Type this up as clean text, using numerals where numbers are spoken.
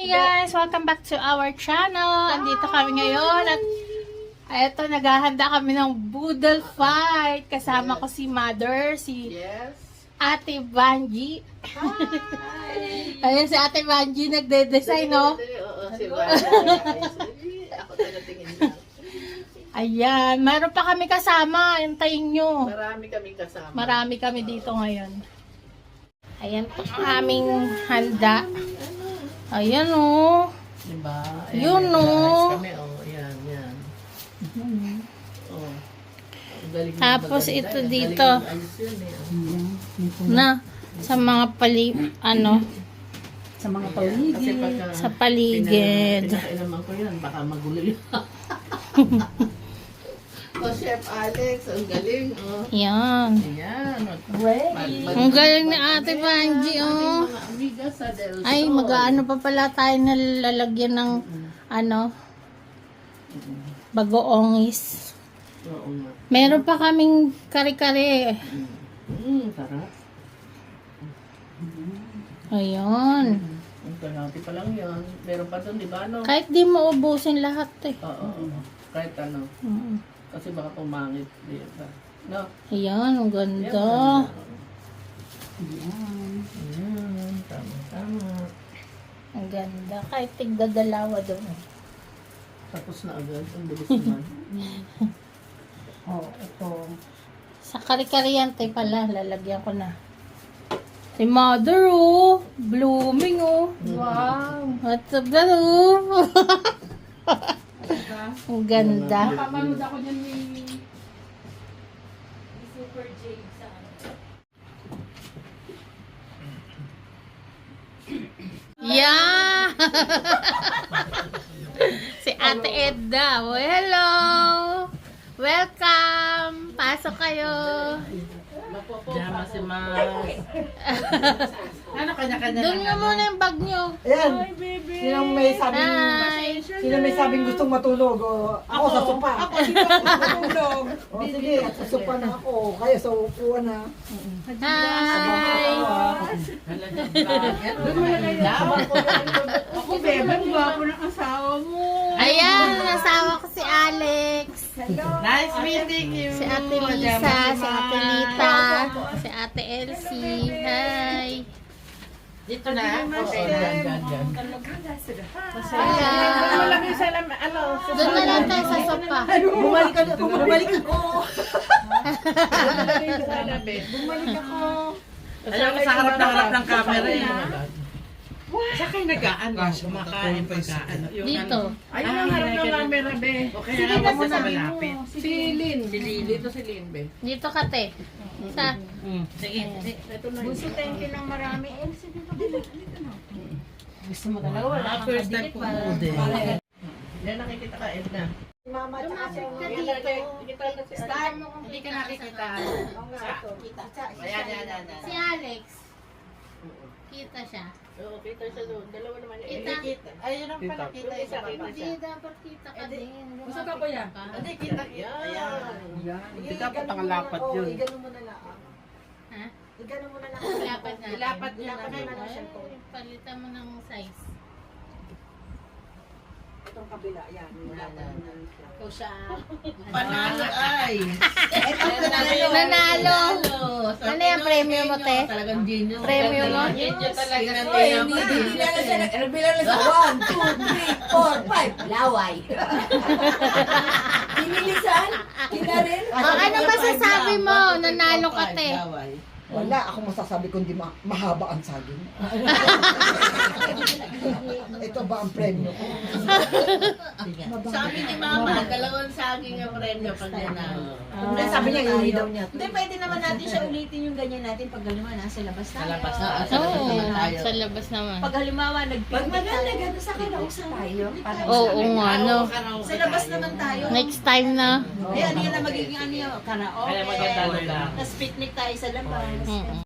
Hey guys! Welcome back to our channel. Andito kami ngayon at eto, naghahanda kami ng boodle fight. Kasama ko si Mother, si Ate Vanji. Ayan si Ate Vanji nagde-design, no? Oo, si Vanji. Ako tagatingin lang. Ayan, meron pa kami kasama. Antayin nyo. Marami kami kasama. Marami kami dito ngayon. Ayan po ang aming handa. Ayan o. Diba? Yun, no? Kami, yan, yan. Oh. Ang galing ng Tapos maganda, ito ang dito. galing ng ayos yun, Na, sa mga Sa mga Kasi paligid. pagka sa paligid. pinakailaman ko yan, baka magulo yun. Oh, Chef Alex, ang galing. Oh. Yan. Ayan. Ready. Ang galing ni Ate Vanji, oh. Mga amiga sa Del Sol. Ay, mag-ano pa pala tayo na lalagyan ng, bagoongis. Oo nga. Meron pa kaming kare-kare. Sarap. Ayun. Ang kalahati pa lang yan. Meron pa doon, di ba? No? Kahit di mo ubusin lahat, eh. Oo. Kahit ano. Mm. Kasi baka pumangit. Di ba? No? Ayan, ang ganda. Ayan. Tama. Ang ganda. Kahit tigdadalawa doon. Tapos na agad. Ang bilis naman. Oh, ito. Sa kare-karyante pala, lalagyan ko na. Si Mother, oh. Blooming, oh. Wow. What's up, oh? Ang ganda. Kapanood ako dyan ni Super J sa Yeah! Si Ate Edda. Oh, hello! Welcome! Pasok kayo. Jama si Mas. Ano kanya-kanya Doon nga muna yung bag nyo. Ayan. Hi! Sino may sabing gustong matulog? O, ako sa sopa. Ako dito ako matulog. O sige, sa sopa na ako. Kayo sa upuan na. Hi! Ako, bebe, gwapo ng asawa mo. Ayan, nasawa ko si Alex. Nice meeting you. Si Ate Lisa, si Ate Lita, si Ate Elsie. Hi! Dito na. Okay, dyan. Doon na lang tayo sa sopa. Bumalik ka na. Bumalik ako. Bumalik ako. Ayaw ko sa harap ng camera eh. Sa kayo nag-ano? Kumakain pagkaan. Dito. Ayun ang harap ng camera, be. Okay, na mo sa malapit. Si Lynn. Dito si Lynn, be. Dito ka, te. Sa. Sige. Ito na. Buso thank you ng marami. Gusto mo talaga wala. First time po mo din. Yan nakikita ka, Edna. Mama, tsaka si Hindi ka nakikita. Ayan. Si Alex. Kita siya. Oo, kita siya doon. Dalawa naman yun. Kita. Ayun ang pala, kita isa pa Hindi, siya. dapat kita ka din. Gusto ka po yan? Hindi, kita. Ayan. Hindi ka pa pangalapat yun. Igano mo na lang. Ha? Igano mo na lang. Ilapat na. Ilapat niya na. Ay, palitan mo ng size. Itong kabila, yan. Ikaw siya. Panalo ay. Nanalo. Ano yung premium mo, te? Talagang genius. Premium mo? Genius talaga. Nagbilang na sa 1, 2, 3, 4, 5. Laway. Pinilisan? Kinarin? O, ano masasabi mo? Nanalo ka, te. Wala, ako masasabi kundi mahaba ang saging. Ito ba ang premyo ko? Sabi ni Mama, dalawang saging ang premyo pag nanalo. Sabi niya, iuwi daw niya. Hindi, pwede naman natin siya ulitin yung ganyan natin pag halimbawa nasa labas tayo. Sa labas na. Oo, sa labas naman. Pag halimbawa Pag nag-picnic maganda, tayo. gano'n sa karaoke tayo. Oo, nga, no. Sa labas naman tayo. Next time na. Ayan, yan ang magiging ano yun, karaoke. Kaya maganda lugar. Tapos picnic tayo sa labas. Mm.